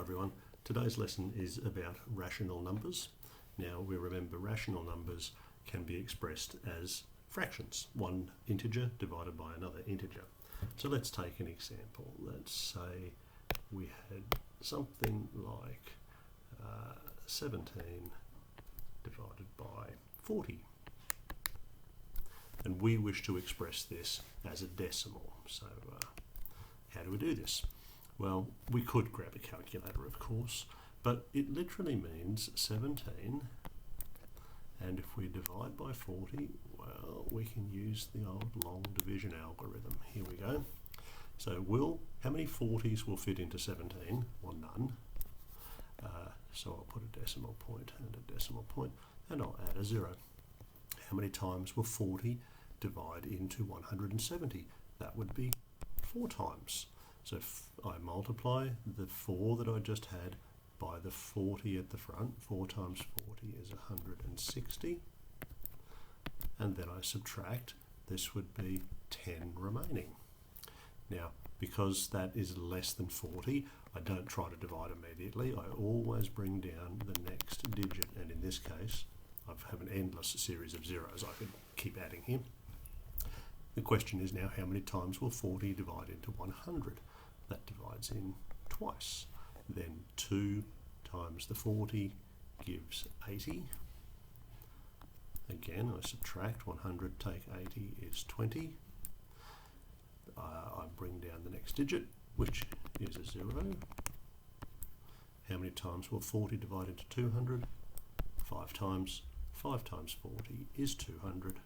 everyone. Today's lesson is about rational numbers. Now we remember rational numbers can be expressed as fractions, one integer divided by another integer. So let's take an example. Let's say we had something like 17 divided by 40. And we wish to express this as a decimal. So how do we do this? Well, we could grab a calculator, of course, but it literally means 17, and if we divide by 40, well, we can use the old long division algorithm. Here we go. So how many 40s will fit into 17? Well, none. So I'll put a decimal point and a decimal point, and I'll add a 0. How many times will 40 divide into 170? That would be 4 times. So if I multiply the 4 that I just had by the 40 at the front, 4 times 40 is 160, and then I subtract, this would be 10 remaining. Now, because that is less than 40, I don't try to divide immediately. I always bring down the next digit, and in this case, I have an endless series of zeros I could keep adding here. The question is now, how many times will 40 divide into 100? That divides in twice. Then 2 times the 40 gives 80. Again, I subtract. 100 take 80 is 20. I bring down the next digit, which is a 0. How many times will 40 divide into 200? 5 times. 5 times 40 is 200.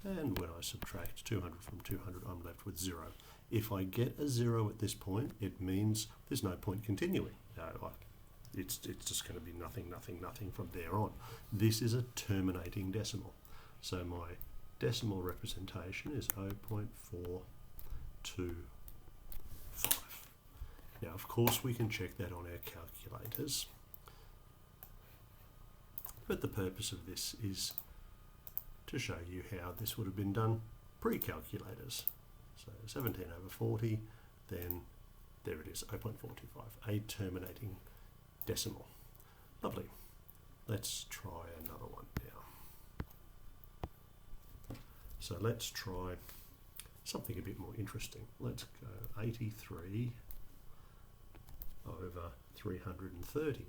And when I subtract 200 from 200, I'm left with 0. If I get a 0 at this point, it means there's no point continuing. It's just going to be nothing, nothing, nothing from there on. This is a terminating decimal. So my decimal representation is 0.425. Now, of course, we can check that on our calculators. But the purpose of this is to show you how this would have been done pre-calculators. So 17 over 40, then there it is, 0.425, a terminating decimal. Lovely. Let's try another one now. So let's try something a bit more interesting. Let's go 83 over 330.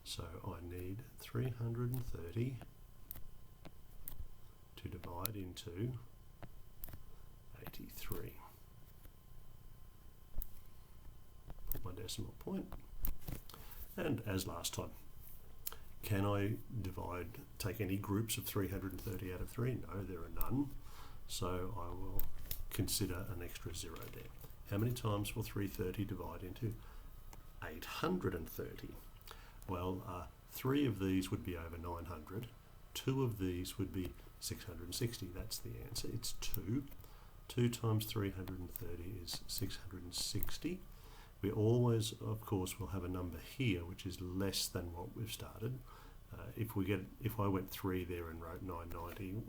So I need 330 to divide into 83. Put my decimal point. And as last time, can I take any groups of 330 out of 3? No, there are none. So I will consider an extra 0 there. How many times will 330 divide into 830? Well, 3 of these would be over 900. 2 of these would be 660. That's the answer. It's 2. 2 times 330 is 660. We always, of course, will have a number here which is less than what we've started. If I went 3 there and wrote 990,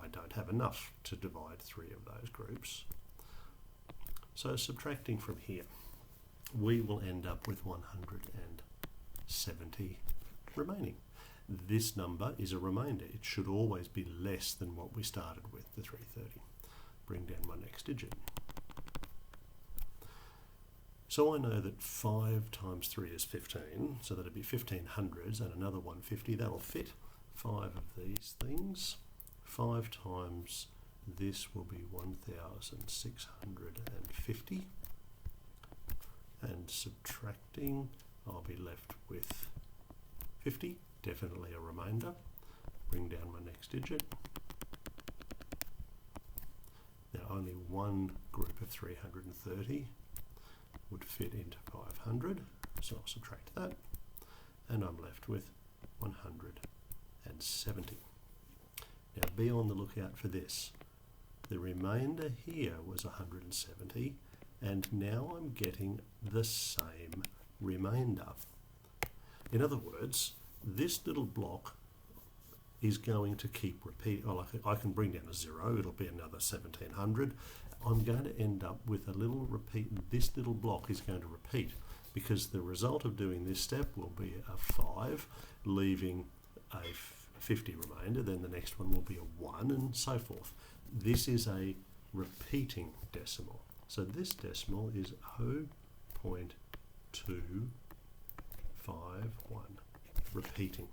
I don't have enough to divide 3 of those groups. So subtracting from here, we will end up with 170 remaining. This number is a remainder. It should always be less than what we started with, the 330. Bring down my next digit. So I know that 5 times 3 is 15, so that'd be 15 hundreds and another 150. That'll fit 5 of these things. 5 times this will be 1,650. And subtracting, I'll be left with 50, definitely a remainder. Bring down my next digit. Now only one group of 330 would fit into 500, so I'll subtract that, and I'm left with 170. Now be on the lookout for this. The remainder here was 170, and now I'm getting the same remainder. In other words, this little block is going to keep repeating. I can bring down a 0, it'll be another 1700. I'm going to end up with a little repeat. This little block is going to repeat because the result of doing this step will be a 5, leaving a 50 remainder. Then the next one will be a 1 and so forth. This is a repeating decimal. So this decimal is 0.251, repeating.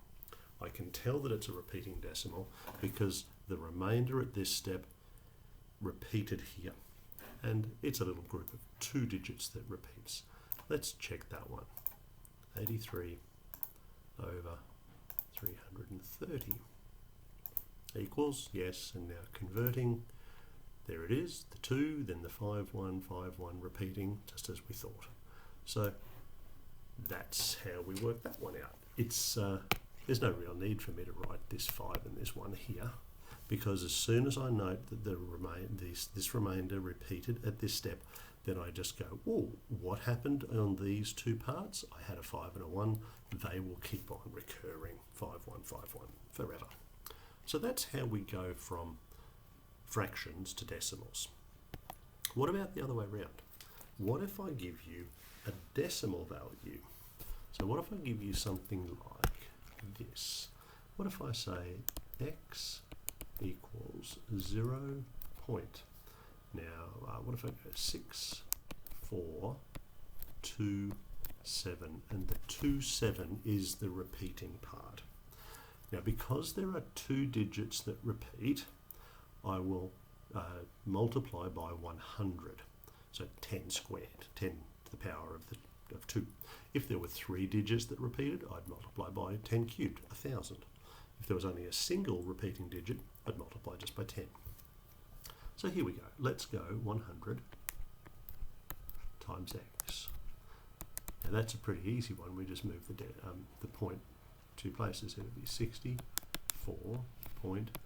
I can tell that it's a repeating decimal because the remainder at this step repeated here. And it's a little group of 2 digits that repeats. Let's check that one. 83 over 330 equals, yes, and now converting. There it is, the 2, then the 5151 repeating, just as we thought. So that's how we work that one out. It's there's no real need for me to write this 5 and this 1 here, because as soon as I note that this remainder repeated at this step, then I just go, oh, what happened on these 2 parts? I had a 5 and a 1. They will keep on recurring, 5151, forever. So that's how we go from fractions to decimals. What about the other way around? What if I give you a decimal value? So what if I give you something like this? What if I say x equals 0. Now, what if I go 6, 4, 2, 7, and the 2, 7 is the repeating part. Now, because there are 2 digits that repeat, I will multiply by 100. So 10 squared, 10 to the power of 2. If there were 3 digits that repeated, I'd multiply by 10 cubed, 1,000. If there was only a single repeating digit, I'd multiply just by 10. So here we go. Let's go 100 times x. Now that's a pretty easy one. We just move the point 2 places. It would be 64 point,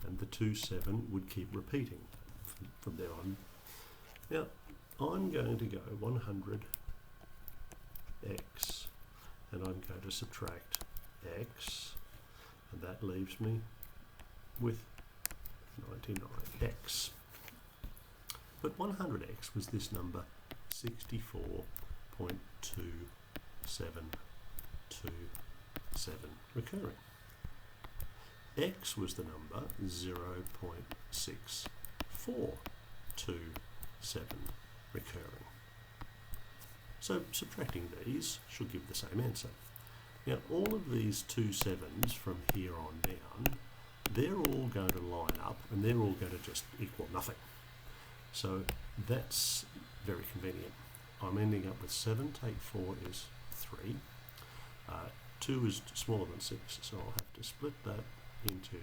and the 2, 7 would keep repeating from there on. Now I'm going to go 100 x, and I'm going to subtract x, and that leaves me with 99x. But 100x was this number 64.2727 recurring. X was the number 0.6427 recurring. So subtracting these should give the same answer. Now all of these 2 7s from here on down, they're all going to line up and they're all going to just equal nothing. So that's very convenient. I'm ending up with 7 take 4 is 3. 2 is smaller than 6, so I'll have to split that into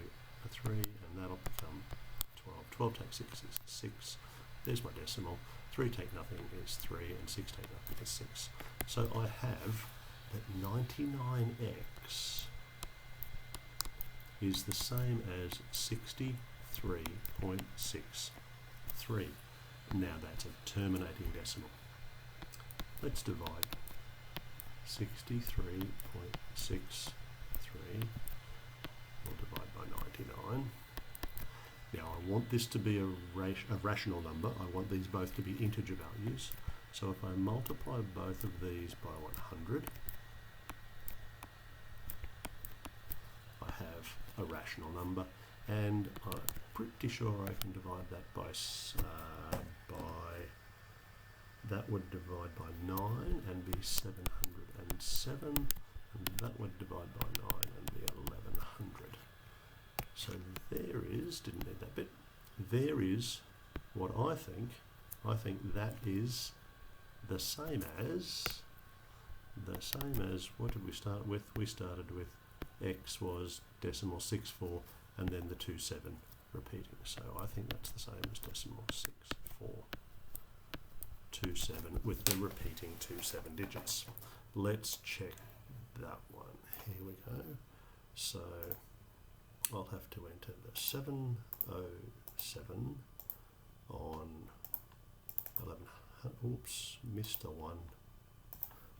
a 3 and that'll become 12. 12 take 6 is 6. There's my decimal. 3 take nothing is 3 and 6 take nothing is 6. So I have that 99x is the same as 63.63. Now that's a terminating decimal. Let's divide 63.63. We'll divide by 99. Now I want this to be a rational number. I want these both to be integer values. So if I multiply both of these by 100, I have a rational number, and I'm pretty sure I can divide that by that would divide by 9 and be 707, and that would divide by 9 and be 1100. So there is, didn't need that bit, there is what I think that is the same as, what did we start with? We started with x was decimal 64 and then the 2 7 repeating. So I think that's the same as decimal 64 2 7 with the repeating 2 7 digits. Let's check that one. Here we go. So I'll have to enter the 707 on 11. Oops, missed a 1.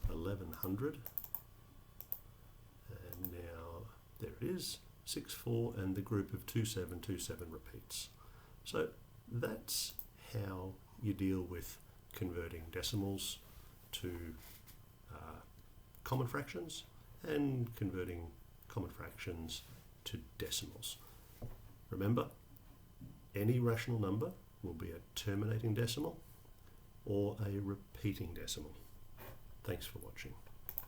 1100. And now there it is. 64 and the group of 2727 repeats. So that's how you deal with converting decimals to common fractions and converting common fractions to decimals. Remember, any rational number will be a terminating decimal or a repeating decimal. Thanks for watching.